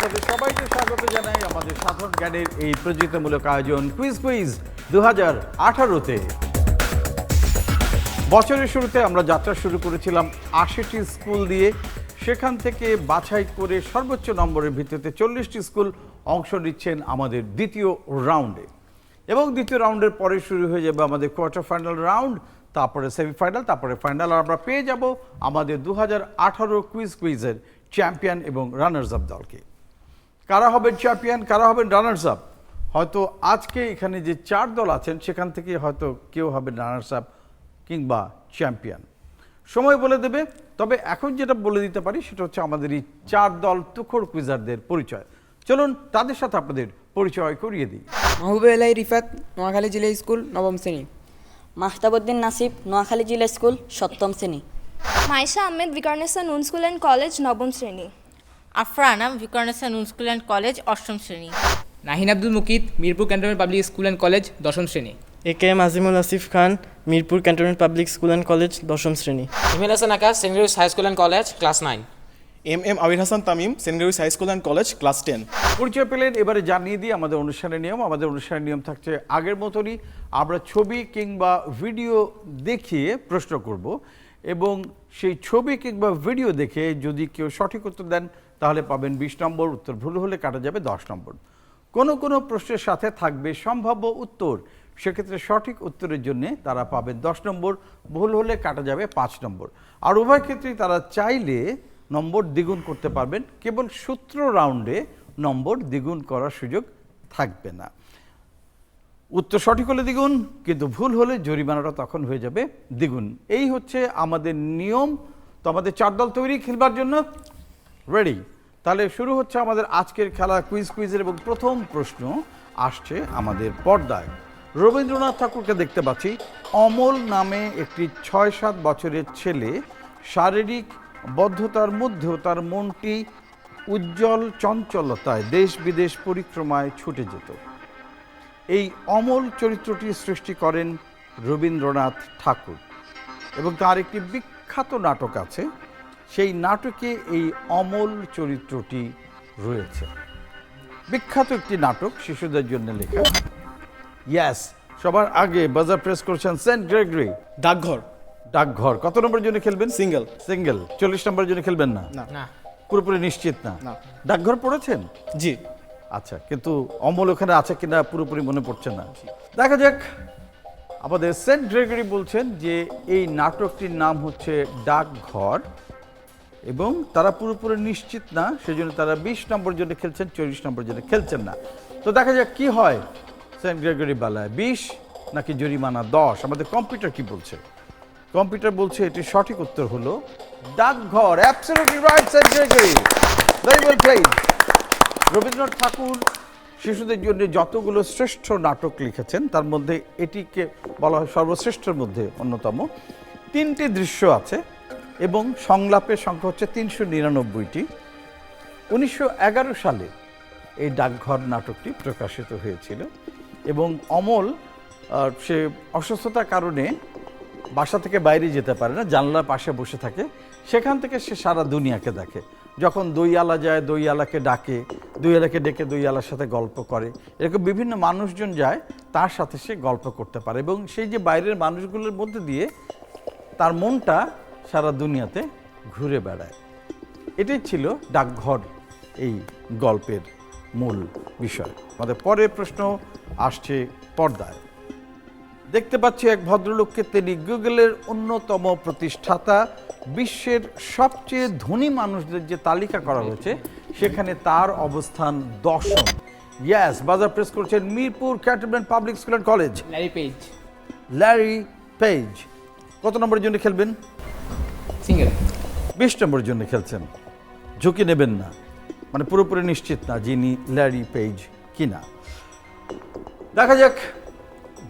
আপনাদের সবাইকে স্বাগত জানাই আমাদের সাধারণ জ্ঞানের এই প্রতিযোগিতামূলক আয়োজন কুইজ 2018-তে। বছরের শুরুতে আমরা যাত্রা শুরু করেছিলাম 80টি স্কুল দিয়ে। সেখান থেকে বাছাই করে সর্বোচ্চ নম্বরের ভিত্তিতে 40টি স্কুল অংশ নিচ্ছেন আমাদের দ্বিতীয় রাউন্ডে, এবং দ্বিতীয় রাউন্ডের পরে শুরু হয়ে যাবে আমাদের কোয়ার্টার ফাইনাল রাউন্ড, তারপরে সেমিফাইনাল, তারপরে ফাইনাল। আর আমরা পেয়ে যাব আমাদের 2018 কুইজের চ্যাম্পিয়ন এবং রানার্স আপ দলকে। কারা হবেন চ্যাম্পিয়ন, কারা হবেন রানার্স আপ, হয়তো আজকে এখানে যে 4 দল আছেন সেখান থেকে হয়তো কেউ হবে রানার্স আপ কিংবা চ্যাম্পিয়ন, সময় বলে দেবে। তবে এখন যেটা বলে দিতে পারি সেটা হচ্ছে আমাদের এই 4 দল তুখোড় কুইজারদের পরিচয়। চলুন তাদের সাথে আপনাদের পরিচয় করিয়ে দিই। মাহবুবে এলাই রিফাত, নোয়াখালী জিলা স্কুল, নবম শ্রেণী। মাহতাবুদ্দিন নাসিব, নোয়াখালী জিলা স্কুল, সপ্তম শ্রেণী। মাইশা আহমেদ, ভিকারুননিসা নুন স্কুল অ্যান্ড কলেজ, নবম শ্রেণী। আফরা আনাম, ভিকারুননিসা নুন স্কুল অ্যান্ড কলেজ, অষ্টম শ্রেণী। Nahin Abdul Mukit, Mirpur cantonment public school and college, দশম শ্রেণী। AKM. Azimul Asif Khan, Mirpur cantonment public school and college, দশম শ্রেণী। Himel Hasan Akash, Saint Louis high school and college, class 9। M Abir Hasan Tamim, Saint Louis high school and college, class 10। পরিচয় পেলেন, এবারে জানিয়ে দিই আমাদের অনুষ্ঠানের নিয়ম। আমাদের অনুষ্ঠানের নিয়ম থাকছে আগের মতনই, আমরা ছবি কিংবা ভিডিও দেখিয়ে প্রশ্ন করব, এবং সেই ছবি কিংবা ভিডিও দেখে যদি কেউ সঠিক উত্তর দেন তাহলে পাবেন 20 নম্বর, উত্তর ভুল হলে কাটা যাবে 10 নম্বর। কোনো প্রশ্নের সাথে থাকবে সম্ভাব্য উত্তর, সেক্ষেত্রে সঠিক উত্তরের জন্য তারা পাবেন 10 নম্বর, ভুল হলে কাটা যাবে 5 নম্বর। আর উভয় ক্ষেত্রেই তারা চাইলে নম্বর দ্বিগুণ করতে পারবেন, কেবল সূত্র রাউন্ডে নম্বর দ্বিগুণ করার সুযোগ থাকবে না। উত্তর সঠিক হলে দ্বিগুণ, কিন্তু ভুল হলে জরিমানাটা তখন হয়ে যাবে দ্বিগুণ। এই হচ্ছে আমাদের নিয়ম। তো আমাদের 4 দল তৈরি খেলবার জন্য, রেডি? তাহলে শুরু হচ্ছে আমাদের আজকের খেলা কুইজের, এবং প্রথম প্রশ্ন আসছে আমাদের পর্দায়। রবীন্দ্রনাথ ঠাকুরকে দেখতে পাচ্ছি। অমল নামে একটি 6-7 বছরের ছেলে শারীরিক বদ্ধতার মধ্যেও তার মনটি উজ্জ্বল চঞ্চলতায় দেশ বিদেশ পরিক্রমায় ছুটে যেত। এই অমল চরিত্রটি সৃষ্টি করেন রবীন্দ্রনাথ ঠাকুর, এবং তার একটি বিখ্যাত নাটক আছে, সেই নাটকে এই অমল চরিত্রটি রয়েছে। বিখ্যাত একটি নাটক, শিশুদের জন্য লেখা। ইয়াস, সবার আগে বাজার প্রেস করছেন সেন্ট গ্রেগরি। ডাকঘর কত নম্বরের জন্য খেলবেন? সিঙ্গেল। 40 নম্বরের জন্য খেলবেন না? না। পুরোপুরি নিশ্চিত না? ডাকঘর পড়েছেন? জি। আচ্ছা, কিন্তু অমল ওখানে আছে কিনা পুরোপুরি মনে পড়ছে না। দেখা যাক। আমাদের সেন্ট গ্রেগরি বলছেন যে এই নাটকটির নাম হচ্ছে ডাকঘর, এবং তারা পুরোপুরি নিশ্চিত না, সেজন্য তারা 20 নম্বর জন্য খেলছেন, 40 নম্বর জন্য খেলছেন না। তো দেখা যাক কি হয় সেন্ট গ্রেগরি বেলায়, 20 নাকি জরিমানা 10। আমাদের কম্পিউটার কি বলছে? কম্পিউটার বলছে এটি সঠিক উত্তর হলো ডাকঘর। Absolutely right Saint Gregory, very well played. Rabindranath Thakur শিশুদের জন্য যতগুলো শ্রেষ্ঠ নাটক লিখেছেন তার মধ্যে এটিকে বলা হয় সর্বশ্রেষ্ঠের মধ্যে অন্যতম। 3টি দৃশ্য আছে এবং সংলাপের সংখ্যা হচ্ছে 399টি। 1911 সালে এই ডাকঘর নাটকটি প্রকাশিত হয়েছিল, এবং অমল সে অসুস্থতার কারণে বাসা থেকে বাইরে যেতে পারে না, জানলার পাশে বসে থাকে। সেখান থেকে সে সারা দুনিয়াকে দেখে। যখন দইয়ালা যায়, দইয়ালাকে ডাকে, দইয়ালাকে ডেকে দইয়ালার সাথে গল্প করে, এরকম বিভিন্ন মানুষজন যায়, তার সাথে সে গল্প করতে পারে, এবং সেই যে বাইরের মানুষগুলোর মধ্যে দিয়ে তার মনটা সারা দুনিয়াতে ঘুরে বেড়ায়। এটাই ছিল ডাকঘর এই গল্পের মূল বিষয়। আমাদের পরের প্রশ্ন আসছে পর্দায়। দেখতে পাচ্ছি এক ভদ্রলোককে, তিনি গুগলের অন্যতম প্রতিষ্ঠাতা। বিশ্বের সবচেয়ে ধনী মানুষদের যে তালিকা করা হয়েছে সেখানে তার অবস্থান 10ম। ইয়াস, বাজার প্রেস করছেন Mirpur cantonment public school and college. Larry page কত নম্বরের জন্য খেলবেন? সিঙ্গেল। 20 নম্বরের জন্য খেলছেন, ঝুঁকি নেবেন না, মানে পুরোপুরি নিশ্চিত না যিনি ল্যারি পেজ কিনা। দেখা যাক,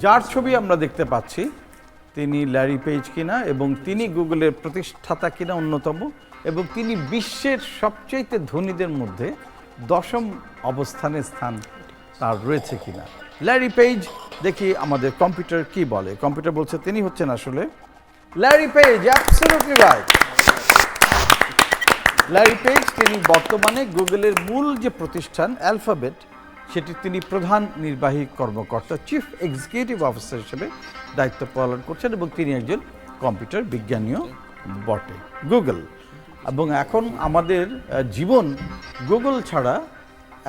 যার ছবি আমরা দেখতে পাচ্ছি তিনি ল্যারি পেজ কিনা, এবং তিনি গুগলের প্রতিষ্ঠাতা কিনা অন্যতম, এবং তিনি বিশ্বের সবচেয়ে ধনীদের মধ্যে 10ম অবস্থানে স্থান তার রয়েছে কিনা। ল্যারি পেজ, দেখি আমাদের কম্পিউটার কি বলে। কম্পিউটার বলছে তিনি হচ্ছেন আসলে Larry page. Absolutely right. Larry page তিনি বর্তমানে গুগলের মূল যে প্রতিষ্ঠান অ্যালফাবেট সেটির তিনি প্রধান নির্বাহী কর্মকর্তা চিফ এক্সিকিউটিভ অফিসার হিসেবে দায়িত্ব পালন করছেন এবং তিনি একজন কম্পিউটার বিজ্ঞানীও বটে গুগল। এবং এখন আমাদের জীবন গুগল ছাড়া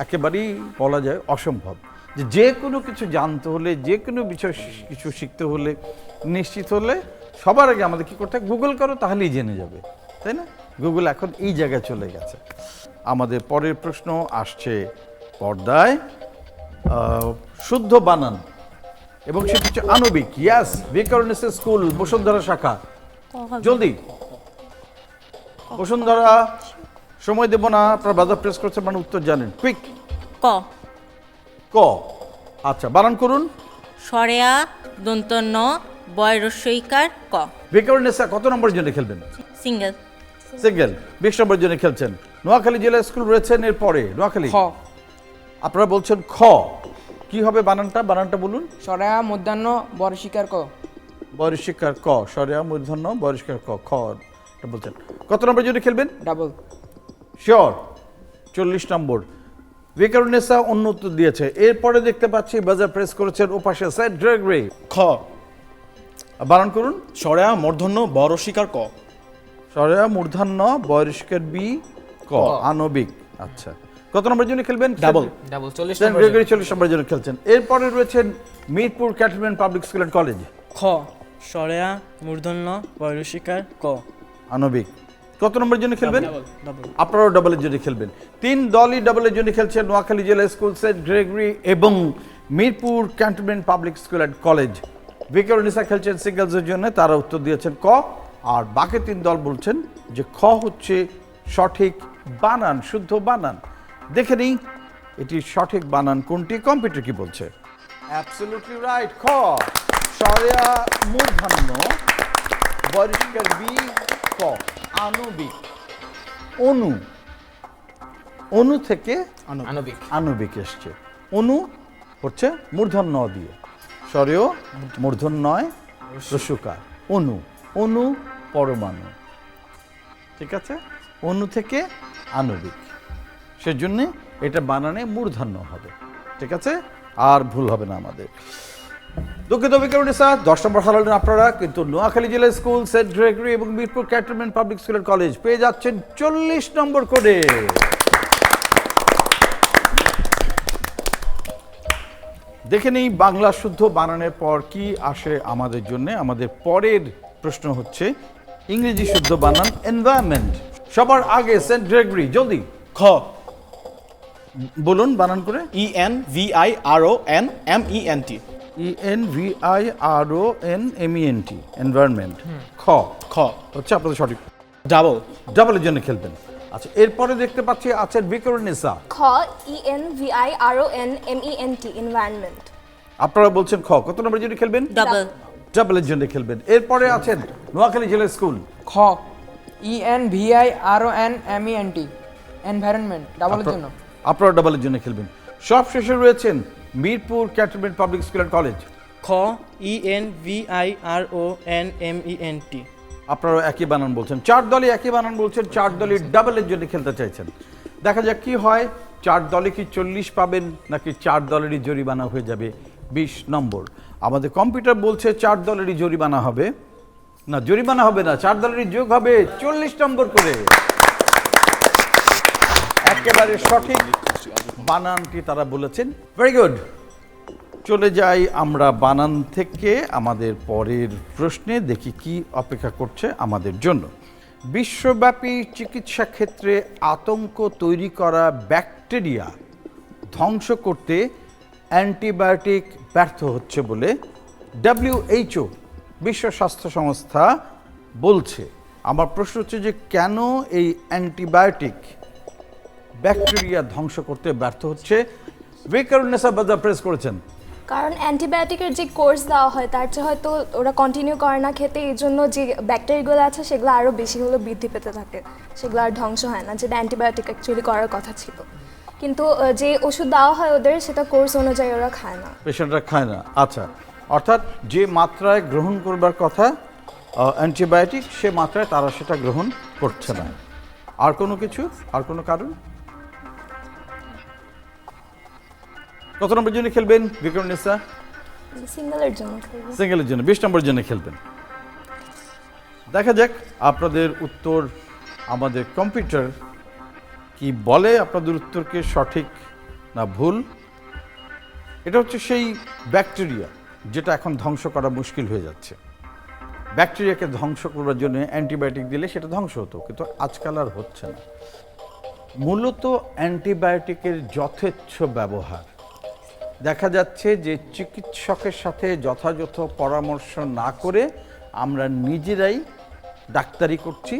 একেবারেই বলা যায় অসম্ভব। যে কোনো কিছু জানতে হলে, যে কোনো বিষয় কিছু শিখতে হলে, নিশ্চিত হলে সবার আগে আমাদের কী করতে হয়, গুগল করো তাহলেই জেনে যাবে, তাই না? গুগল এখন এই জায়গায় চলে গেছে। আমাদের পরের প্রশ্ন আসছে পর্দায়, শুদ্ধ বানান এবং সেটা হচ্ছে আণবিক। ইয়াস, বিকারুনিসা স্কুল বসুন্ধরা শাখা। জলদি বসুন্ধরা, সময় দেব না, আপনার বাজার প্রেস করছে মানে উত্তর জানেন, কুইক। ক ক, আচ্ছা বানান করুন। সরেয়া দন্ত ন বয় রস্যইকার ক। বিকারুনিসা কত নম্বরের জন্য খেলবেন? সিঙ্গেল। সিঙ্গেল, 20 নম্বরের জন্য খেলছেন। নোয়াখালী জেলা স্কুল রয়েছেন এরপরে, নোয়াখালী। খ আপনারা বলছেন খ, কি হবে বানানটা? বানানটা বলুন। সরায়া মধ্যাহ্ন বর্ষিকার ক। বয়স্কার ক, সরেয়া মূর্ধন্য বয়স্কার ক, খ এটা বলছেন। কত নম্বরের জন্য খেলবেন? ডাবল। শিওর, 40 নম্বর। বিকারুনিসা অন্য উত্তর দিয়েছে। এরপরে দেখতে পাচ্ছি বাজার প্রেস করেছেন ওপাশে সেন্ট গ্রেগরি। খ বানান করুন। সরেয়া মূর্ধন্য বরশিকার ক। সরেয়া মূর্ধন্য বয়স্কার বি ক, আণবিক। আচ্ছা, কত নম্বরের জন্য খেলবেন? ডাবল। ডাবল 40 সেন্ট নম্বর। গ্রেগরি 40 নম্বরের জন্য খেলছেন। এরপরে রয়েছেন Mirpur cantonment public school and college, খ সরেয়া মূর্ধন্য বয়রসিকার ক। আণবিক। কত নম্বরের জন্য খেলবেন? ডাবল। আপনারাও ডাবলের জন্য খেলবেন। 3 দলই ডাবলের জন্য খেলছেন, নোয়াখালী জেলা স্কুল, সেন্ট গ্রেগরি এবং Mirpur cantonment public school and college. Viqarunnisa খেলছেন সিঙ্গেলসের জন্য, তারা উত্তর দিয়েছেন ক। আর বাকি 3 দল বলছেন যে খ হচ্ছে সঠিক বানান, শুদ্ধ বানান। দেখে নিই এটির সঠিক বানান কোনটি, কম্পিউটার কি বলছে। অ্যাবসলিউটলি রাইট, খ সরেয়া মূর্ধন্য বয়স্কার বি ক, আণবিক। অণু, অণু থেকে আণবিক। আণবিক এসছে। অণু হচ্ছে মূর্ধন্য দিয়ে, স্বরেও মূর্ধন্যয় রস্যকার। অণু, অণু পরমাণু, ঠিক আছে? অণু থেকে আণবিক, সেজন্য এটা বানানে মূর্ধন্য হবে, ঠিক আছে? আর ভুল হবে না আমাদের। দুঃখিত বিকারুনিসা, 10 নম্বর হারালেন আপনারা, কিন্তু নোয়াখালী জেলা স্কুল, সেন্ট গ্রেগরি এবং Mirpur cantonment public school and college পেয়ে যাচ্ছেন 40 নম্বর করে। দেখে নেই বাংলা শুদ্ধ বানানের পর কি আসে আমাদের জন্য। আমাদের পরের প্রশ্ন হচ্ছে ইংরেজি শুদ্ধ বানান, এনভায়রনমেন্ট। সবার আগে সেন্ট গ্রেগরি, জলদি খ বলুন বানান করে। ENVIRONMENT। ENVIRONMENT, environment. খ খ হচ্ছে আপনাদের সঠিক। ডাবল। ডাবলের জন্য খেলবেন। আচ্ছা, এরপরে দেখতে পাচ্ছি আছেন বিকারুনিসা। খ ENVIRONMENT, এনভায়রনমেন্ট। আপনারা বলছেন খ। কত নম্বরের জন্য খেলবেন? ডাবল। ডাবলের জন্য খেলবেন। এরপরে আছেন নোয়াখালী জেলা স্কুল। খ ENVIRONMENT, এনভায়রনমেন্ট, ডাবলের জন্য। আপনারা ডাবলের জন্য খেলবেন। সব শেষে রয়েছেন Mirpur cantonment public school and college. খ ENVIRONMENT। আপনারা একই বানান বলছেন, 4 দলই একই বানান বলছেন, 4 দলই ডাবলের জন্য খেলতে চাইছেন। দেখা যাক কি হয়, 4 দলে কি 40 পাবেন নাকি 4 দলেরই জরিমানা হয়ে যাবে 20 নম্বর। আমাদের কম্পিউটার বলছে 4 দলেরই জরিমানা হবে না, জরিমানা হবে না, 4 দলেরই যোগ হবে 40 নম্বর করে। একেবারে সঠিক বানানটি তারা বলেছেন, ভেরি গুড। চলে যাই আমরা বানান থেকে আমাদের পরের প্রশ্নে, দেখি কি অপেক্ষা করছে আমাদের জন্য। বিশ্বব্যাপী চিকিৎসা ক্ষেত্রে আতঙ্ক তৈরি করা ব্যাকটেরিয়া ধ্বংস করতে অ্যান্টিবায়োটিক ব্যর্থ হচ্ছে বলে WHO, বিশ্ব স্বাস্থ্য সংস্থা বলছে। আমার প্রশ্ন হচ্ছে যে কেন এই অ্যান্টিবায়োটিক ব্যাকটেরিয়া ধ্বংস করতে ব্যর্থ হচ্ছে? বিকারুনিসা বাজার প্রেস করেছেন। কারণ অ্যান্টিবায়োটিকের যে কোর্স দেওয়া হয় তার চেয়ে হয়তো ওরা কন্টিনিউ করে না খেতে, এই জন্য যে ব্যাকটেরিয়াগুলো আছে সেগুলো আরও বেশি হলো বৃদ্ধি পেতে থাকে, সেগুলো আর ধ্বংস হয় না, যেটা অ্যান্টিবায়োটিক অ্যাকচুয়ালি করার কথা ছিল। কিন্তু যে ওষুধ দেওয়া হয় ওদের, সেটা কোর্স অনুযায়ী ওরা খায় না, পেশেন্টরা খায় না। আচ্ছা, অর্থাৎ যে মাত্রায় গ্রহণ করবার কথা অ্যান্টিবায়োটিক, সে মাত্রায় তারা সেটা গ্রহণ করছে না। আর কোনো কিছু, আর কোনো কারণ? কত নম্বরের জন্য খেলবেন বিক্রমনিসা? সিঙ্গেলের জন্য খেলবো। সিঙ্গেলের জন্য 20 নম্বরের জন্য খেলবেন। দেখা যাক আপনাদের উত্তর আমাদের কম্পিউটার কি বলে, আপনাদের উত্তরকে সঠিক না ভুল। এটা হচ্ছে সেই ব্যাকটেরিয়া যেটা এখন ধ্বংস করা মুশকিল হয়ে যাচ্ছে। ব্যাকটেরিয়াকে ধ্বংস করার জন্য অ্যান্টিবায়োটিক দিলে সেটা ধ্বংস হতো, কিন্তু আজকাল আর হচ্ছে না। মূলত অ্যান্টিবায়োটিকের যথেচ্ছ ব্যবহার দেখা যাচ্ছে যে চিকিৎসকের সাথে যথাযথ পরামর্শ না করে আমরা নিজেরাই ডাক্তারি করছি,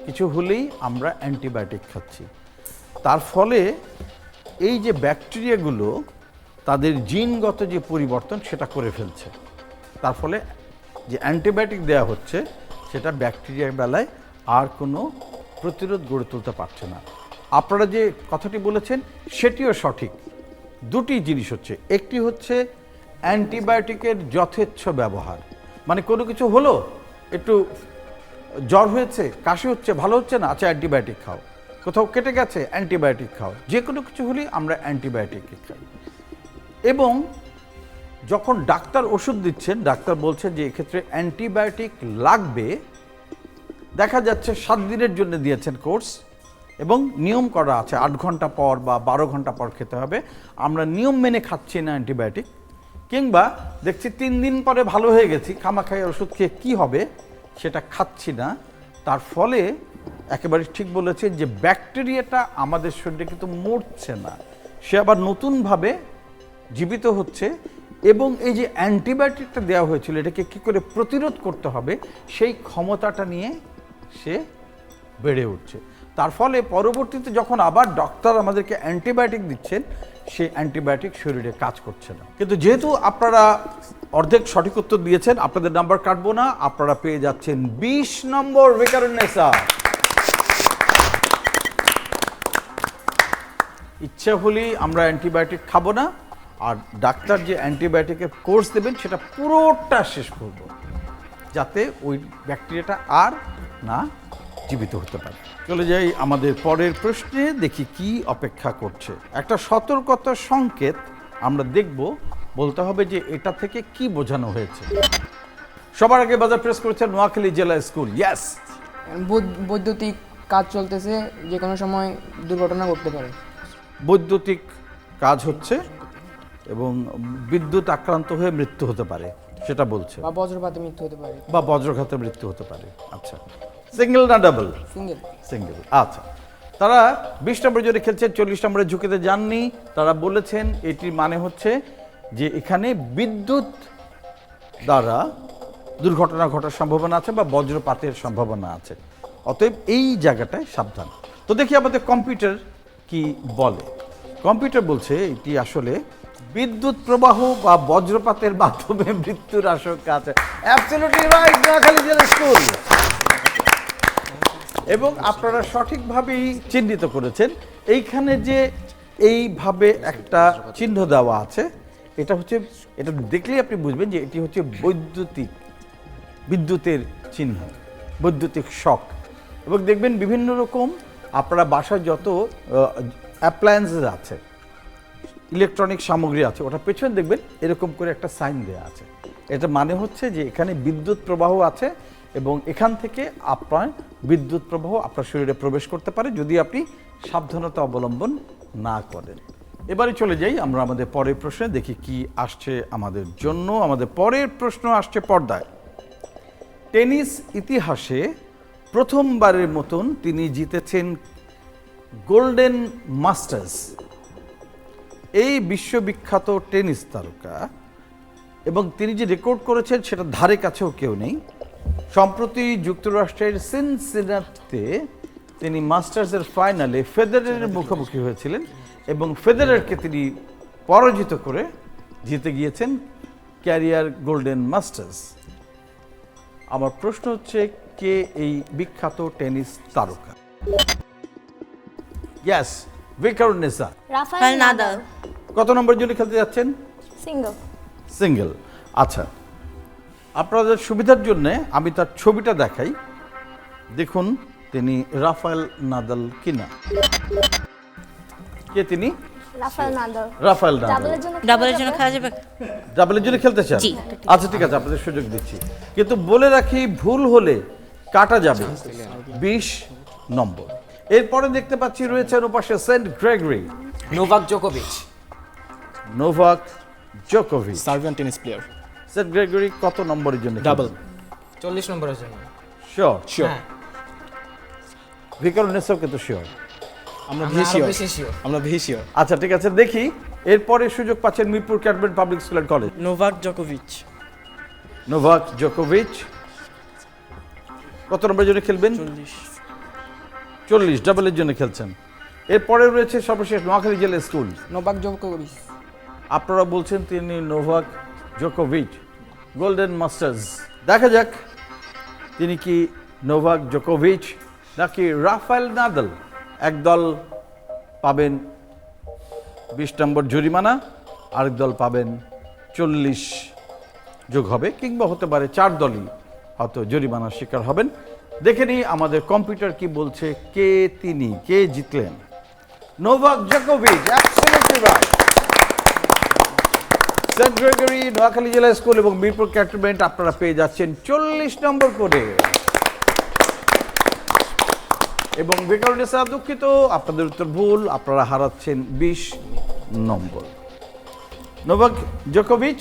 কিছু হলেই আমরা অ্যান্টিবায়োটিক খাচ্ছি। তার ফলে এই যে ব্যাকটেরিয়াগুলো তাদের জিনগত যে পরিবর্তন সেটা করে ফেলছে। তার ফলে যে অ্যান্টিবায়োটিক দেওয়া হচ্ছে সেটা ব্যাকটেরিয়ার বেলায় আর কোনো প্রতিরোধ গড়ে তুলতে পারছে না। আপনারা যে কথাটি বলেছেন সেটিও সঠিক। দুটি জিনিস হচ্ছে, একটি হচ্ছে অ্যান্টিবায়োটিকের যথেচ্ছ ব্যবহার, মানে কোনো কিছু হলো, একটু জ্বর হয়েছে, কাশি হচ্ছে, ভালো হচ্ছে না, আচ্ছা অ্যান্টিবায়োটিক খাও, কোথাও কেটে গেছে অ্যান্টিবায়োটিক খাও, যে কোনো কিছু হলেই আমরা অ্যান্টিবায়োটিক খাই। এবং যখন ডাক্তার ওষুধ দিচ্ছেন, ডাক্তার বলছেন যে এক্ষেত্রে অ্যান্টিবায়োটিক লাগবে, দেখা যাচ্ছে 7 দিনের জন্য দিয়েছেন কোর্স এবং নিয়ম করা আছে 8 ঘন্টা পর বা 12 ঘন্টা পর খেতে হবে। আমরা নিয়ম মেনে খাচ্ছি না অ্যান্টিবায়োটিক, কিংবা দেখছি 3 দিন পরে ভালো হয়ে গেছি, খামাখাই ওষুধ খেয়ে কী হবে সেটা খাচ্ছি না। তার ফলে একেবারে ঠিক বলেছেন যে ব্যাকটেরিয়াটা আমাদের শরীরে কিন্তু মরছে না, সে আবার নতুনভাবে জীবিত হচ্ছে। এবং এই যে অ্যান্টিবায়োটিকটা দেওয়া হয়েছিল এটাকে কী করে প্রতিরোধ করতে হবে সেই ক্ষমতাটা নিয়ে সে বেড়ে উঠছে। তার ফলে পরবর্তীতে যখন আবার ডক্টর আমাদেরকে অ্যান্টিবায়োটিক দিচ্ছেন, সেই অ্যান্টিবায়োটিক শরীরে কাজ করছে না। কিন্তু যেহেতু আপনারা অর্ধেক সঠিক উত্তর দিয়েছেন, আপনাদের নাম্বার কাটবো না, আপনারা পেয়ে যাচ্ছেন 20 নম্বর। বিকারুন্নেসা, ইচ্ছা হলেই আমরা অ্যান্টিবায়োটিক খাবো না, আর ডাক্তার যে অ্যান্টিবায়োটিকের কোর্স দেবেন সেটা পুরোটা শেষ করব, যাতে ওই ব্যাকটেরিয়াটা আর না জীবিত হতে পারে। চলে যাই আমাদের পরের প্রশ্নে, দেখি কি অপেক্ষা করছে। একটা সতর্কতার সংকেত আমরা দেখব, বলতে হবে যে এটা থেকে কি বোঝানো হয়েছে। সবার আগে বাজার প্রেস করেছে নোয়াখালী জেলা স্কুল। ইয়েস, বৈদ্যুতিক কাজ চলতেছে, যে কোনো সময় দুর্ঘটনা ঘটতে পারে। বৈদ্যুতিক কাজ হচ্ছে এবং বিদ্যুৎ আক্রান্ত হয়ে মৃত্যু হতে পারে, সেটা বলছে, বা বজ্রপাতে মৃত্যু হতে পারে, বা বজ্রঘাতে মৃত্যু হতে পারে। আচ্ছা, সিঙ্গেল না ডাবল? সিঙ্গেল। সিঙ্গেল। আচ্ছা, তারা 20 নম্বরের জন্য খেলছেন, 40 নম্বরের ঝুঁকিতে যাননি। তারা বলেছেন এটির মানে হচ্ছে যে এখানে বিদ্যুৎ দ্বারা দুর্ঘটনা ঘটার সম্ভাবনা আছে বা বজ্রপাতের সম্ভাবনা আছে, অতএব এই জায়গাটায় সাবধান। তো দেখি আমাদের কম্পিউটার কি বলে। কম্পিউটার বলছে এটি আসলে বিদ্যুৎ প্রবাহ বা বজ্রপাতের মাধ্যমে মৃত্যুর আশঙ্কা আছে। অ্যাবসলিউটলি রাইট, নোয়াখালী জেলা স্কুল। এবং আপনারা সঠিকভাবেই চিহ্নিত করেছেন। এইখানে যে এইভাবে একটা চিহ্ন দেওয়া আছে, এটা হচ্ছে, এটা দেখলেই আপনি বুঝবেন যে এটি হচ্ছে বিদ্যুতের চিহ্ন, বৈদ্যুতিক শক। এবং দেখবেন বিভিন্ন রকম আপনারা বাসায় যত অ্যাপ্লায়েন্সেস আছে, ইলেকট্রনিক সামগ্রী আছে, ওটা পেছনে দেখবেন এরকম করে একটা সাইন দেওয়া আছে। এটা মানে হচ্ছে যে এখানে বিদ্যুৎ প্রবাহ আছে এবং এখান থেকে আপনার বিদ্যুৎ প্রবাহ আপনার শরীরে প্রবেশ করতে পারে যদি আপনি সাবধানতা অবলম্বন না করেন। এবারে চলে যাই আমরা আমাদের পরের প্রশ্নে, দেখি কি আসছে আমাদের জন্য। আমাদের পরের প্রশ্ন আসছে পর্দায়। টেনিস ইতিহাসে প্রথমবারের মতন তিনি জিতেছেন গোল্ডেন মাস্টার্স। এই বিশ্ববিখ্যাত টেনিস তারকা, এবং তিনি যে রেকর্ড করেছেন সেটা ধারে কাছেও কেউ নেই। সম্প্রতি যুক্তরাষ্ট্রের সিনসিনাটিতে তিনি মাস্টার্সের ফাইনালে ফেদেরারের মুখোমুখি হয়েছিলেন এবং ফেদেরারকে তিনি পরাজিত করে জিতে গিয়েছেন ক্যারিয়ার গোল্ডেন মাস্টার্স। আমার প্রশ্ন হচ্ছে, কে এই বিখ্যাত টেনিস তারকা? ইয়েস, বিকারুন্নেসা। Rafael Nadal. কত নম্বরের জন্য খেলতে যাচ্ছেন? সিঙ্গেল। সিঙ্গেল। আচ্ছা, আপনাদের সুবিধার জন্য আমি তার ছবিটা দেখাই। দেখুন, তিনি রাফায়েল নাদাল কিনা? কে তিনি? Rafael Nadal. Rafael Nadal. ডাবলের জন্য খেলা যাবে? ডাবলের জন্য খেলতে চান? জি। আচ্ছা ঠিক আছে, আপনাদের সুযোগ দিচ্ছি, কিন্তু বলে রাখি ভুল হলে কাটা যাবে 20 নম্বর। এরপরে দেখতে পাচ্ছি রয়েছেন ওপাশে সেন্ট গ্রেগরি, নোভাক জোকোভিচ। নোভাক জোকোভিচ। Serbian tennis player. Saint Gregory কত নম্বরের জন্য? ডাবল। 40 নম্বরের জন্য। শিওর? শিওর। হ্যাঁ, ভিকারুন্নেসাও কিন্তু শিওর। আমরা আমরা বেশি আরো শিওর। বেশি sure। আমরা বেশি শিওর। আচ্ছা ঠিক আছে, দেখি এরপরে সুযোগ পাচ্ছেন Mirpur cantonment public school and college. Novak জোকোভিচ। নোভাক জোকোভিচ কত নম্বরের জন্য খেলবেন? 40। 40 ডাবলের জন্য খেলছেন। এরপরে রয়েছে সর্বশেষ নোয়াখালী জেলা স্কুল। নোভাক জোকোভিচ। আপনারা বলছেন তিনি নোভাক জোকোভিচ, গোল্ডেন মাস্টার্স। দেখা যাক তিনি কি নোভাক জোকোভিচ নাকি রাফায়েল নাদাল। একদল পাবেন 20 নম্বর জরিমানা, আরেক দল পাবেন 40 যোগ হবে, কিংবা হতে পারে 4 দলই হয়তো জরিমানার শিকার হবেন। দেখে নিই আমাদের কম্পিউটার কি বলছে, কে তিনি, কে জিতলেন। নোভাক জোকোভিচ, absolutely right. Saint Gregory, Noakhali জেলা স্কুল এবং মিরপুর ক্যান্টনমেন্ট আপনারা পেয়ে যাচ্ছেন 40 নম্বর করে। এবং ভিকারুন্নেসা দুঃখিত, আপনাদের উত্তর ভুল, আপনারা হারাচ্ছেন 20 নম্বর। নোভাক জোকোভিচ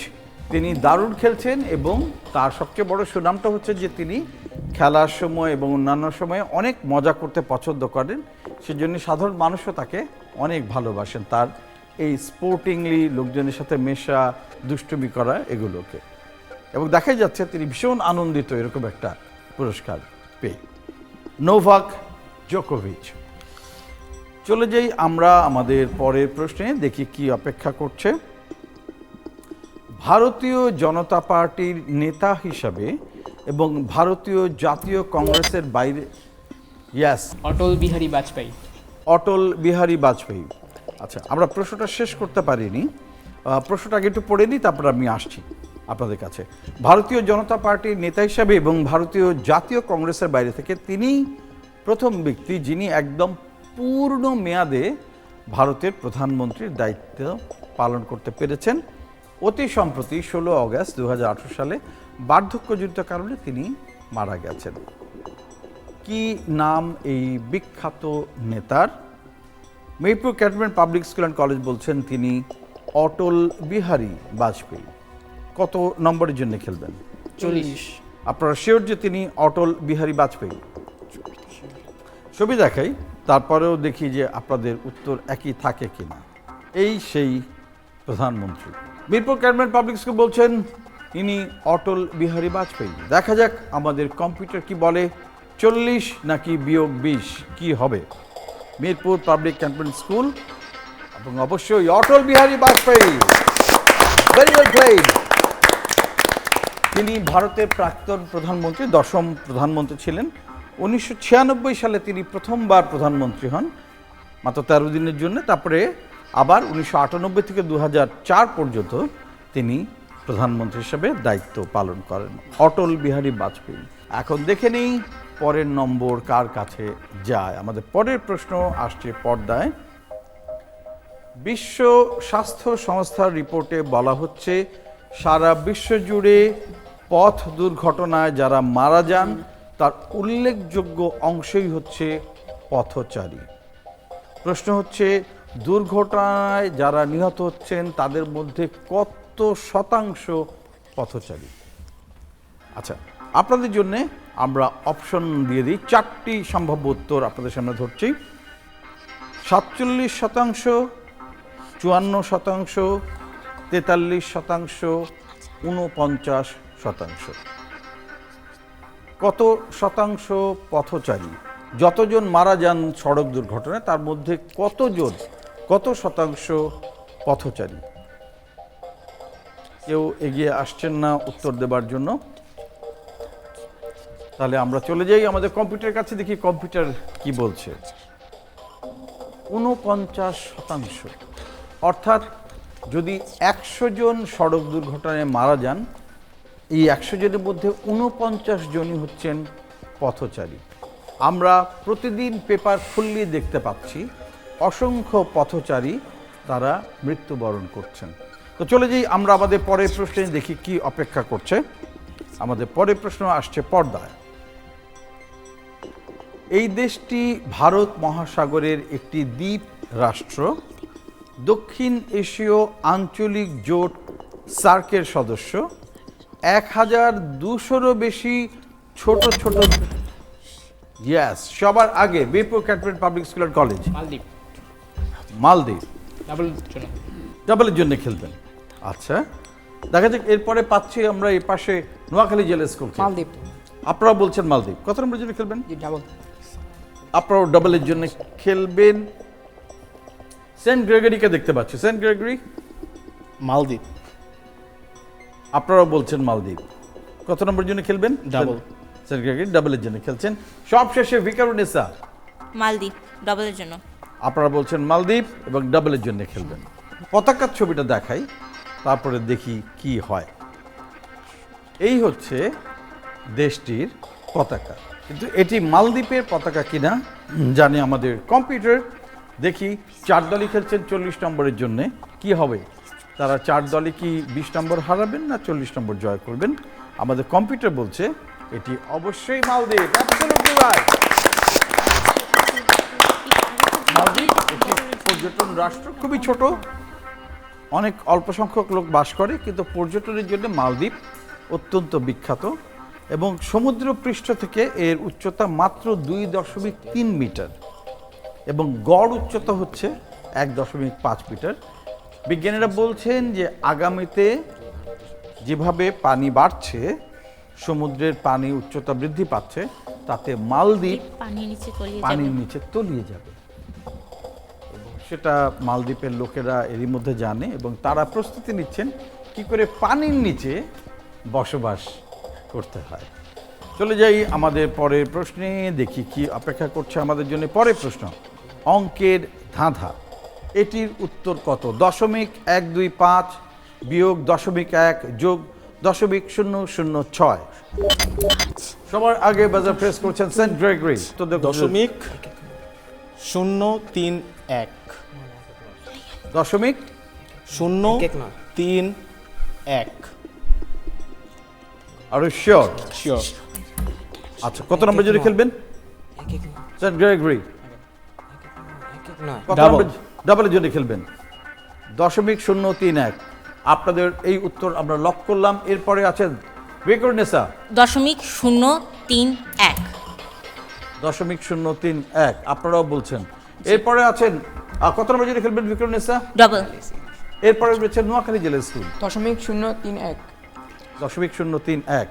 তিনি দারুণ খেলছেন এবং তার সবচেয়ে বড় সুনামটা হচ্ছে যে তিনি খেলার সময় এবং অন্যান্য সময়ে অনেক মজা করতে পছন্দ করেন, সেজন্য সাধারণ মানুষও তাকে অনেক ভালোবাসেন, তার এই স্পোর্টিংলি লোকজনের সাথে মেশা, দুষ্টুমি করা এগুলোকে। এবং দেখাই যাচ্ছে তিনি ভীষণ আনন্দিত এরকম একটা পুরস্কার পেয়ে। নোভাক জোকোভিচ। চলে যাই আমরা আমাদের পরের প্রশ্নে, দেখি কি অপেক্ষা করছে। ভারতীয় জনতা পার্টির নেতা হিসাবে এবং ভারতীয় জাতীয় কংগ্রেসের বাইরে, ইয়াস, অটল বিহারী বাজপেয়ী। অটল বিহারী বাজপেয়ী। আচ্ছা, আমরা প্রশ্নটা শেষ করতে পারিনি, প্রশ্নটা আগে একটু পড়ে নিই, তারপর আমি আসছি আপনাদের কাছে। ভারতীয় জনতা পার্টির নেতা হিসাবে এবং ভারতীয় জাতীয় কংগ্রেসের বাইরে থেকে তিনি প্রথম ব্যক্তি যিনি একদম পূর্ণ মেয়াদে ভারতের প্রধানমন্ত্রীর দায়িত্ব পালন করতে পেরেছেন। অতি সম্প্রতি 16 অগস্ট 2018 সালে বার্ধক্যজনিত কারণে তিনি মারা গেছেন। কি নাম এই বিখ্যাত নেতার? Mirpur cantonment public school and college বলছেন তিনি অটল বিহারী বাজপেয়ী। কত নম্বরের জন্য খেলবেন? 40। আপনারা শিওর যে তিনি অটল বিহারী বাজপেয়ী? ছবি দেখাই, তারপরেও দেখি যে আপনাদের উত্তর একই থাকে কিনা। এই সেই প্রধানমন্ত্রী। মিরপুর ক্যান্টনমেন্ট পাবলিক স্কুল বলছেন ইনি অটল বিহারী বাজপেয়ী। দেখা যাক আমাদের কম্পিউটার কি বলে, 40 নাকি বিয়োগ 20 কি হবে। মিরপুর পাবলিক ক্যান্টনমেন্ট স্কুল এবং অবশ্যই Atal Bihari Vajpayee. Very well played. তিনি ভারতের প্রাক্তন প্রধানমন্ত্রী, 10ম প্রধানমন্ত্রী ছিলেন। 1996 সালে তিনি প্রথমবার প্রধানমন্ত্রী হন, মাত্র 13 দিনের জন্য। তারপরে আবার 1998 থেকে 2004 পর্যন্ত তিনি প্রধানমন্ত্রী হিসেবে দায়িত্ব পালন করেন, অটল বিহারী বাজপেয়ী। এখন দেখে নেই পরের নম্বর কার কাছে যায়। আমাদের পরের প্রশ্ন আসছে পর্দায়। বিশ্ব স্বাস্থ্য সংস্থার রিপোর্টে বলা হচ্ছে সারা বিশ্ব জুড়ে পথ দুর্ঘটনায় যারা মারা যান তার উল্লেখযোগ্য অংশই হচ্ছে পথচারী। প্রশ্ন হচ্ছে দুর্ঘটনায় যারা নিহত হচ্ছেন তাদের মধ্যে কত শতাংশ পথচারী? আচ্ছা, আপনাদের জন্য আমরা অপশন দিয়ে দিই, 4টি সম্ভাব্য উত্তর আপনাদের সামনে ধরছি। 47%, 54%, 43%, 49%। কত শতাংশ পথচারী? যতজন মারা যান সড়ক দুর্ঘটনায় তার মধ্যে কত শতাংশ পথচারী? কেউ এগিয়ে আসছেন না উত্তর দেবার জন্য। তাহলে আমরা চলে যাই আমাদের কম্পিউটারের কাছে, দেখি কম্পিউটার কি বলছে। 49%। অর্থাৎ যদি 100 জন সড়ক দুর্ঘটনায় মারা যান, এই 100 জনের মধ্যে 49 জনই হচ্ছেন পথচারী। আমরা প্রতিদিন পেপার খুললেই দেখতে পাচ্ছি অসংখ্য পথচারী তারা মৃত্যুবরণ করছেন। তো চলে যাই আমরা আমাদের পরের প্রশ্নে, দেখি কি অপেক্ষা করছে। আমাদের পরের প্রশ্ন আসছে পর্দায়। এই দেশটি ভারত মহাসাগরের একটি দ্বীপ রাষ্ট্র, দক্ষিণ এশীয় আঞ্চলিক জোট সার্কের সদস্য, 1200-রও বেশি ছোট ছোট, ইয়েস, সবার আগে Birpur cantonment public school and college. মালদ্বীপ মালদ্বীপ ডাবল জন্য। ডাবলের জন্য খেলবেন। আচ্ছা, দেখা যাক এরপরে পাচ্ছি আমরা এই পাশে নোয়াখালী জেলা স্কুল। মালদ্বীপ। আপনারা বলছেন মালদ্বীপ। কত নম্বরের জন্য খেলবেন? জি ডাবল। আপনারাও ডাবলের জন্য খেলবেন। সেন্ট গ্রেগরিকে দেখতে পাচ্ছি। সেন্ট গ্রেগরি, মালদ্বীপ। আপনারাও বলছেন মালদ্বীপ। কত নম্বরের জন্য খেলবেন? ডাবল। সেন্ট গ্রেগরি ডাবলের জন্য খেলছেন। সবশেষে ভিকারুন্নেসা, মালদ্বীপ ডবলের জন্য। আপনারা বলছেন মালদ্বীপ এবং ডাবলের জন্য খেলবেন। পতাকার ছবিটা দেখাই, তারপরে দেখি কি হয়। এই হচ্ছে দেশটির পতাকা, কিন্তু এটি মালদ্বীপের পতাকা কিনা জানি আমাদের কম্পিউটার। দেখি 4 দলই খেলছেন 40 নম্বরের জন্য। কি হবে, তারা 4 দলই কি 20 নম্বর হারাবেন না 40 নম্বর জয় করবেন? আমাদের কম্পিউটার বলছে এটি অবশ্যই মালদ্বীপ। Absolutely right. মালদ্বীপ একটি পর্যটন রাষ্ট্র, খুবই ছোট, অনেক অল্প সংখ্যক লোক বাস করে, কিন্তু পর্যটনের জন্য মালদ্বীপ অত্যন্ত বিখ্যাত এবং সমুদ্র পৃষ্ঠ থেকে এর উচ্চতা মাত্র 2.3 মিটার এবং গড় উচ্চতা হচ্ছে 1.5 মিটার। বিজ্ঞানীরা বলছেন যে আগামীতে যেভাবে পানি বাড়ছে, সমুদ্রের পানি উচ্চতা বৃদ্ধি পাচ্ছে, তাতে মালদ্বীপ পানির নিচে তলিয়ে যাবে। পানির নিচে তলিয়ে যাবে। এবং সেটা মালদ্বীপের লোকেরা এরই মধ্যে জানে এবং তারা প্রস্তুতি নিচ্ছেন কি করে পানির নিচে বসবাস করতে হয়। চলে যাই আমাদের পরের প্রশ্নে, দেখি কি অপেক্ষা করছে আমাদের জন্য। পরের প্রশ্ন, অঙ্কের ধাঁধা। এটির উত্তর কত? 0.125 বিয়োগ 0.1 যোগ 0.006। সবার আগে বাজার প্রেস করছেন সেন্ট গ্রেগরি। তো 0.031 0.031 আর শিওর? শিওর। আচ্ছা, কত নম্বর জন্য খেলবেন? সেন্ট গ্রেগরি নয়। কত Double. নম্বর? ডাবলের জন্য খেলবেন। 0.031। আপনাদের এই উত্তর আমরা লক করলাম। এরপরে আছেন ভিকারুন্নেসা। 0.031। 0.031 আপনারাও বলছেন। এরপরে আছেন কত নম্বর জন্য খেলবেন ভিকারুন্নেসা? ডবল। এরপরে রয়েছে নোয়াখালী জেলা স্কুল। 0.031 0.031।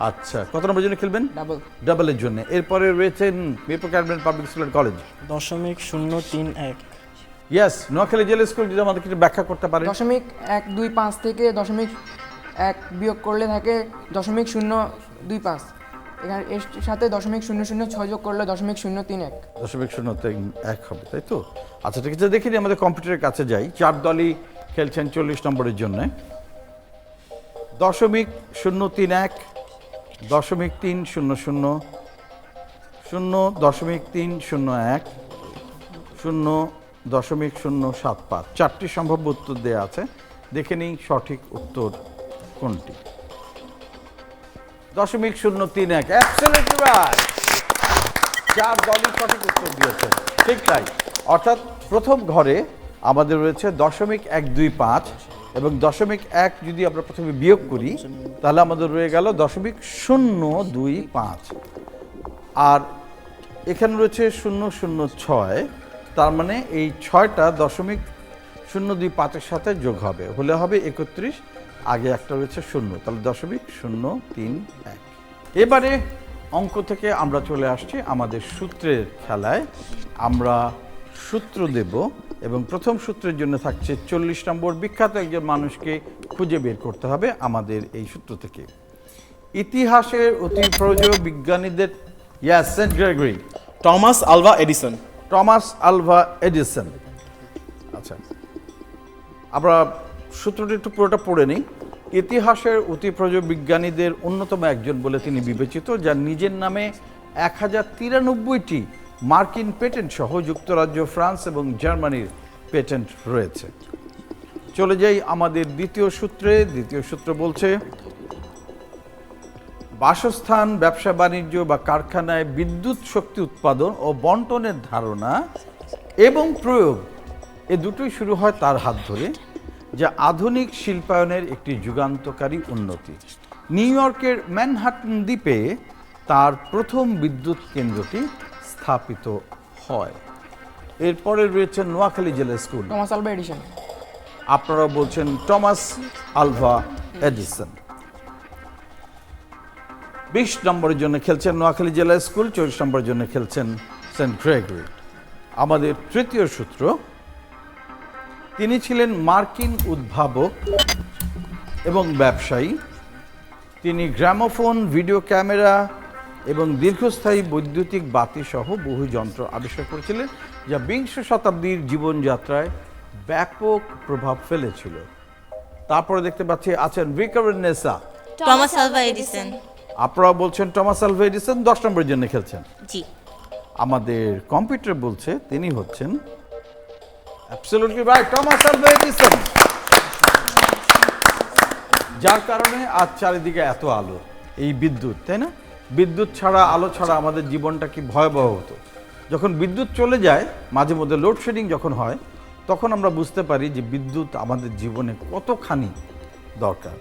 আচ্ছা, কত নম্বর জন্য খেলবেন? ডাবল। ডাবলের জন্য। এরপরে রয়েছেন Birpur cantonment public school and college. 0.031 yes, Noakhali জেলা স্কুল। যদি আমাদেরকে একটু ব্যাখ্যা করতে পারেন। 0.125 থেকে 0.1 বিয়োগ করলে থাকে 0.025। এখানে এর সাথে 0.006 যোগ করলে 0.031। 0.031 হবে, তাই তো? আচ্ছা, ঠিক আছে, দেখি আমাদের কম্পিউটারের কাছে যাই। 4 দলই খেলছেন 40 নম্বরের জন্য। 0.031, 0.300, 0.301, 0.075। 4টি সম্ভাব্য উত্তর দেওয়া আছে, দেখে নিই সঠিক উত্তর কোনটি। 0.031, অ্যাবসলিউটলি রাইট। 4 দলই সঠিক উত্তর দিয়েছে, ঠিক তাই। অর্থাৎ প্রথম ঘরে আমাদের রয়েছে 0.125 এবং 0.1 যদি আমরা প্রথমে বিয়োগ করি তাহলে আমাদের রয়ে গেল 0.025। আর এখানে রয়েছে 006, তার মানে এই 6টা 0.025-এর সাথে যোগ হবে, হলে হবে 31। আগে একটা রয়েছে 0, তাহলে 0.031। এবারে অঙ্ক থেকে আমরা চলে আসছি আমাদের সূত্রের খেলায়। আমরা সূত্র দেব এবং প্রথম সূত্রের জন্য থাকছে 40 নম্বর। বিখ্যাত একজন মানুষকে খুঁজে বের করতে হবে আমাদের এই সূত্র থেকে। ইতিহাসের অতি প্রয়োজনীয় বিজ্ঞানীদের, yes, Saint Gregory. Thomas Alva Edison. Thomas Alva Edison. আচ্ছা, আমরা সূত্রটি একটু পুরোটা পড়ে নিই। ইতিহাসের অতি প্রয়োজনীয় বিজ্ঞানীদের অন্যতম একজন বলে তিনি বিবেচিত, যার নিজের নামে 1093টি মার্কিন পেটেন্ট সহ যুক্তরাজ্য, ফ্রান্স এবং জার্মানির পেটেন্ট রয়েছে। চলে যাই আমাদের দ্বিতীয় সূত্রে। দ্বিতীয় সূত্র বলছে বাসস্থান, ব্যবসা বাণিজ্য বা কারখানায় বিদ্যুৎ শক্তি উৎপাদন ও বন্টনের ধারণা এবং প্রয়োগ এ দুটোই শুরু হয় তার হাত ধরে, যা আধুনিক শিল্পায়নের একটি যুগান্তকারী উন্নতি। নিউ ইয়র্কের ম্যানহাটন দ্বীপে তার প্রথম বিদ্যুৎ কেন্দ্রটি স্থাপিত হয়। এরপরে রয়েছে নোয়াখালী জেলা স্কুল। Thomas Alva Edison. আপনারা বলছেন টমাস আলভা এডিসন। 20 নম্বরের জন্য খেলছেন নোয়াখালী জেলা স্কুল, 24 নম্বরের জন্য খেলছেন সেন্ট গ্রেগরি। আমাদের তৃতীয় সূত্র, তিনি ছিলেন মার্কিন উদ্ভাবক এবং ব্যবসায়ী। তিনি গ্রামোফোন, ভিডিও ক্যামেরা এবং দীর্ঘস্থায়ী বৈদ্যুতিক বাতি সহ বহু যন্ত্র আবিষ্কার করেছিলেন, যা বিংশ শতাব্দীর জীবনযাত্রায় ব্যাপক প্রভাব ফেলেছিল। তারপরে দেখতে পাচ্ছি আছেন ভিকারুন্নেসা। Thomas Alva Edison. আপনারা বলছেন টমাস আলভা এডিসন, 10 নম্বরের জন্য খেলছেন। জি। আমাদের কম্পিউটার বলছে তিনি হচ্ছেন absolutely right, Thomas Alva Edison. যার কারণে আজ চারিদিকে এত আলো, এই বিদ্যুৎ, তাই না? বিদ্যুৎ ছাড়া, আলো ছাড়া আমাদের জীবনটা কি ভয়াবহ হতো। যখন বিদ্যুৎ চলে যায়, মাঝে মধ্যে লোডশেডিং যখন হয়, তখন আমরা বুঝতে পারি যে বিদ্যুৎ আমাদের জীবনে কতখানি দরকার।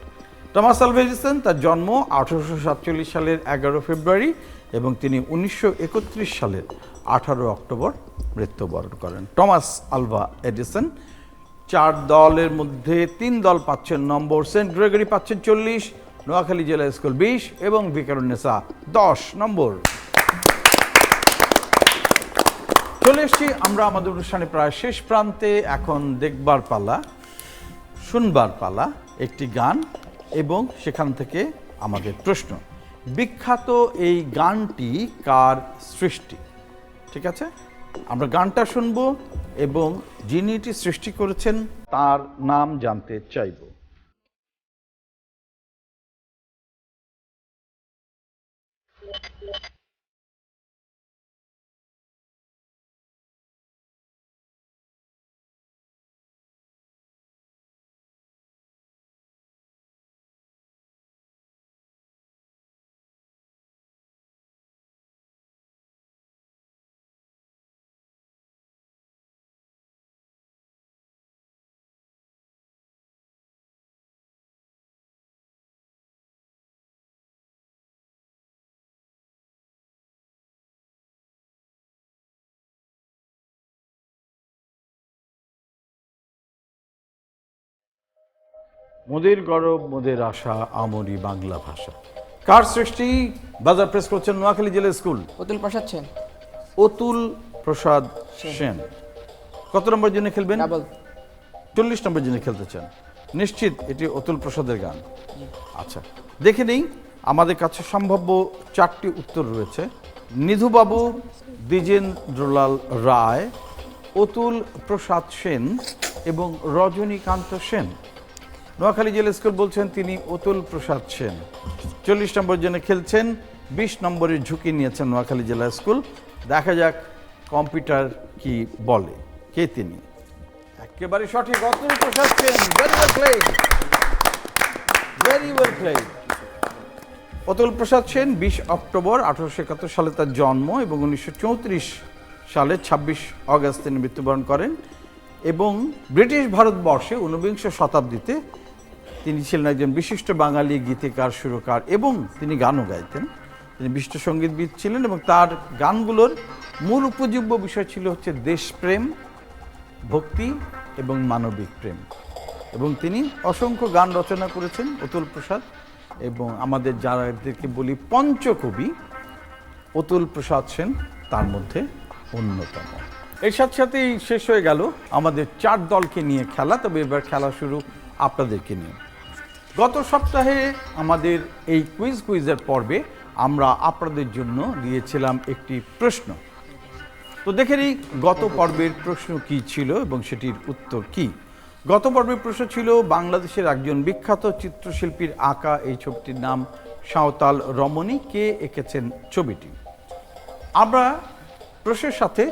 টমাস আলভা এডিসন, তার জন্ম 1847 সালের 11 ফেব্রুয়ারি এবং তিনি 1931 সালের 18 অক্টোবর মৃত্যুবরণ করেন। Thomas Alva Edison. 4 দলের মধ্যে 3 দল পাচ্ছেন নম্বর। সেন্ট গ্রেগরি পাচ্ছেন 40, নোয়াখালী জেলা স্কুল 20 এবং ভিকারুন্নেসা 10 নম্বর। চলে এসছি আমরা আমাদের অনুষ্ঠানে প্রায় শেষ প্রান্তে। এখন দেখবার পালা, শুনবার পালা, একটি গান এবং সেখান থেকে আমাদের প্রশ্ন। বিখ্যাত এই গানটি কার সৃষ্টি? ঠিক আছে, আমরা গানটা শুনবো এবং যিনি এটি সৃষ্টি করেছেন তার নাম জানতে চাইব। মোদের গরব মোদের আশা আমরি বাংলা ভাষা কার সৃষ্টি? বাজার প্রেস করছেন নোয়াখালী জেলা স্কুল। অতুল প্রসাদ সেন। অতুল প্রসাদ সেন। কত নম্বর জন্য খেলবেন? ডাবল। 40 নম্বর জন্য খেলতে চান? নিশ্চিত এটি অতুল প্রসাদের গান? আচ্ছা, দেখে নেই। আমাদের কাছে সম্ভাব্য 4টি উত্তর রয়েছে। নিধুবাবু, দ্বিজেন্দ্রলাল রায়, অতুল প্রসাদ সেন এবং রজনীকান্ত সেন। নোয়াখালী জেলা স্কুল বলছেন তিনি অতুল প্রসাদ সেন। 40 নম্বর জন্য খেলছেন, 20 নম্বরের ঝুঁকি নিয়েছেন নোয়াখালী জেলা স্কুল। দেখা যাক কম্পিউটার কি বলে, কে তিনি। একেবারে সঠিক, Atul Prasad Sen. Very well played, very well played. Atul Prasad Sen 20 October 1871 সালে তার জন্ম এবং 1934 সালে 26 অগস্ট তিনি মৃত্যুবরণ করেন। এবং ব্রিটিশ ভারতবর্ষে 19বিংশ শতাব্দীতে তিনি ছিলেন একজন বিশিষ্ট বাঙালি গীতিকার, সুরকার এবং তিনি গানও গাইতেন। তিনি বিশিষ্ট সঙ্গীতবিদ ছিলেন এবং তার গানগুলোর মূল উপজীব্য বিষয় ছিল হচ্ছে দেশপ্রেম, ভক্তি এবং মানবিক প্রেম। এবং তিনি অসংখ্য গান রচনা করেছেন অতুল প্রসাদ। এবং আমাদের যাদেরকে বলি পঞ্চকবি, অতুল প্রসাদ সেন তার মধ্যে অন্যতম। এর সাথে সাথেই শেষ হয়ে গেল আমাদের 4 দলকে নিয়ে খেলা। তবে এবার খেলা শুরু আপনাদেরকে নিয়ে। গত সপ্তাহে আমাদের এই কুইজের পর্বে আমরা আপনাদের জন্য দিয়েছিলাম একটি প্রশ্ন। তো দেখে নিই গত পর্বের প্রশ্ন কি ছিল এবং সেটির উত্তর কি। গত পর্বের প্রশ্ন ছিল বাংলাদেশের একজন বিখ্যাত চিত্রশিল্পীর আঁকা এই ছবিটির নাম সাঁওতাল রমণী, কে এঁকেছেন ছবিটি? আমরা প্রশ্নের সাথে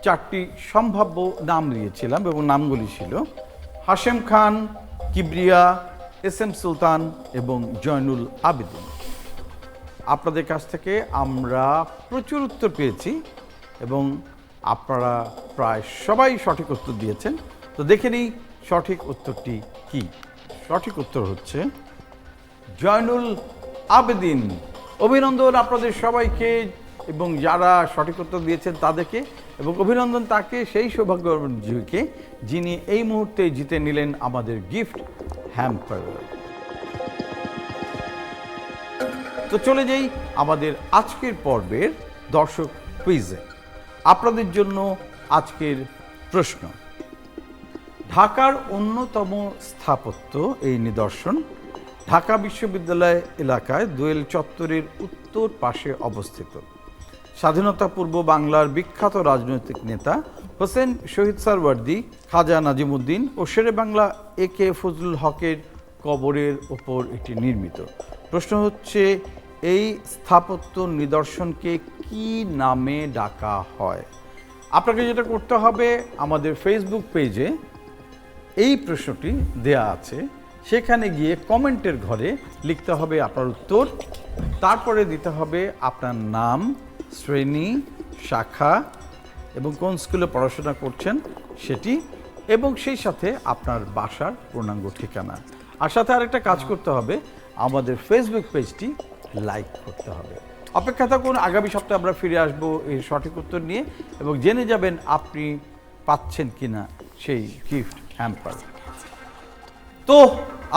4টি সম্ভাব্য নাম দিয়েছিলাম এবং নামগুলি ছিল হাশেম খান, কিবরিয়া, এস এম সুলতান এবং জয়নুল আবেদিন। আপনাদের কাছ থেকে আমরা প্রচুর উত্তর পেয়েছি এবং আপনারা প্রায় সবাই সঠিক উত্তর দিয়েছেন। তো দেখে নিই সঠিক উত্তরটি কি। সঠিক উত্তর হচ্ছে জয়নুল আবেদিন। অভিনন্দন আপনাদের সবাইকে এবং যারা সঠিক উত্তর দিয়েছেন তাদেরকে, এবং অভিনন্দন তাকে, সেই সৌভাগ্যবানকে যিনি এই মুহূর্তে জিতে নিলেন আমাদের গিফট হ্যাম্পার। তো চলে যাই আমাদের আজকের পর্বের দর্শক কুইজে। আপনাদের জন্য আজকের প্রশ্ন, ঢাকার অন্যতম স্থাপত্য এই নিদর্শন ঢাকা বিশ্ববিদ্যালয় এলাকায় দোয়েল চত্বরের উত্তর পাশে অবস্থিত। স্বাধীনতা পূর্ব বাংলার বিখ্যাত রাজনৈতিক নেতা হোসেন শহীদ সারওয়ার্দী, খাজা নাজিমুদ্দিন ও শেরে বাংলা AK ফজলুল হকের কবরের ওপর এটি নির্মিত। প্রশ্ন হচ্ছে, এই স্থাপত্য নিদর্শনকে কি নামে ডাকা হয়? আপনাকে যেটা করতে হবে, আমাদের ফেসবুক পেজে এই প্রশ্নটি দেয়া আছে, সেখানে গিয়ে কমেন্টের ঘরে লিখতে হবে আপনার উত্তর, তারপরে দিতে হবে আপনার নাম, শ্রেণী, শাখা এবং কোন স্কুলে পড়াশোনা করছেন সেটি, এবং সেই সাথে আপনার বাসার পূর্ণাঙ্গ ঠিকানা। আর সাথে আরেকটা কাজ করতে হবে, আমাদের ফেসবুক পেজটি লাইক করতে হবে। অপেক্ষা থাকুন, আগামী সপ্তাহে আমরা ফিরে আসবো এর সঠিক উত্তর নিয়ে এবং জেনে যাবেন আপনি পাচ্ছেন কিনা সেই গিফট হ্যাম্পার। তো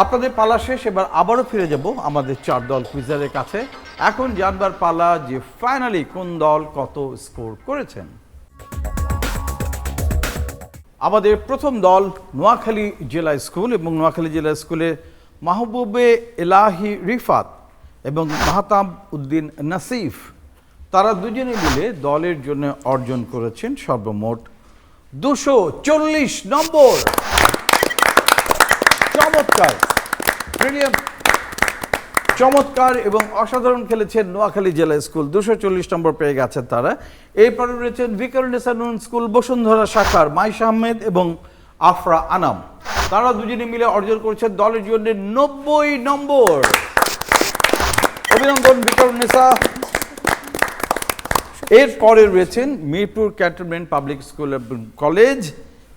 আপনাদের পালা শেষ, এবার আবারও ফিরে যাব আমাদের 4 দল কুইজারের কাছে। এখন জানবার পালা যে ফাইনালি কোন দল কত স্কোর করেছেন। আমাদের প্রথম দল নোয়াখালী জেলা স্কুল, এবং নোয়াখালী জেলা স্কুলে মাহবুবে এলাহি রিফাত এবং মাহতাব উদ্দিন নাসিফ, তারা দুজনে মিলে দলের জন্য অর্জন করেছেন সর্বমোট 240 নম্বর। চমৎকার, ব্রিলিয়ান্ট, চমৎকার এবং অসাধারণ খেলেছেন নোয়াখালী জেলা স্কুল, 240 নম্বর পেয়ে গেছেন তারা। এরপরে রয়েছেন ভিকারুন্নেসা নূন স্কুল বসুন্ধরা শাখার মাইশা আহমেদ এবং আফরা আনাম, তারা দুজনে মিলে অর্জন করেছেন দলের জন্য 90 নম্বর। অভিনন্দন ভিকারুন্নেসা। এরপরে রয়েছেন Mirpur cantonment public school college,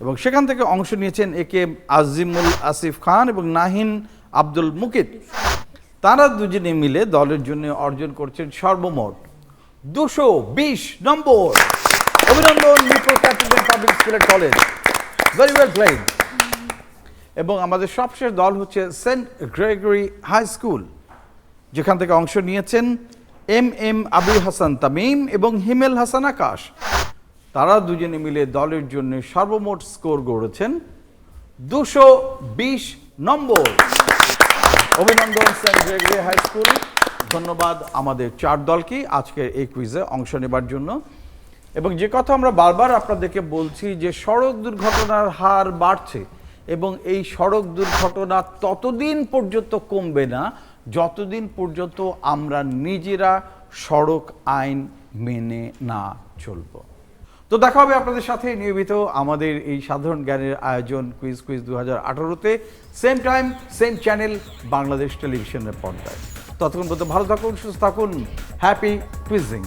এবং সেখান থেকে অংশ নিয়েছেন AK আজিমুল আসিফ খান এবং নাহিন আব্দুল মুকিত, তারা দুজনে মিলে দলের জন্য অর্জন করছেন সর্বমোট 220 নম্বর। অভিনন্দন Mirpur cantonment public school college, very well played. এবং আমাদের সবশেষ দল হচ্ছে সেন্ট গ্রেগরি হাই স্কুল, যেখান থেকে অংশ নিয়েছেন MM আবুল হাসান তামিম এবং হিমেল হাসান আকাশ, তারা দুজনে মিলে দলের জন্য সর্বমোট স্কোর গড়েছেন 220 নম্বর। অভিনন্দন সেন্ট গ্রেগরি হাই স্কুল। ধন্যবাদ আমাদের 4 দলকে আজকের এই কুইজে অংশ নেবার জন্য। এবং যে কথা আমরা বারবার আপনাদেরকে বলছি যে সড়ক দুর্ঘটনার হার বাড়ছে, এবং এই সড়ক দুর্ঘটনা ততদিন পর্যন্ত কমবে না যতদিন পর্যন্ত আমরা নিজেরা সড়ক আইন মেনে না চলব। তো দেখা হবে আপনাদের সাথে নিয়মিত আমাদের এই সাধারণ জ্ঞানের আয়োজন কুইজ 2018-তে, same time same channel, Bangladesh টেলিভিশনের পর্দায়। ততক্ষণ পর্যন্ত ভালো থাকুন, সুস্থ থাকুন, হ্যাপি কুইজিং।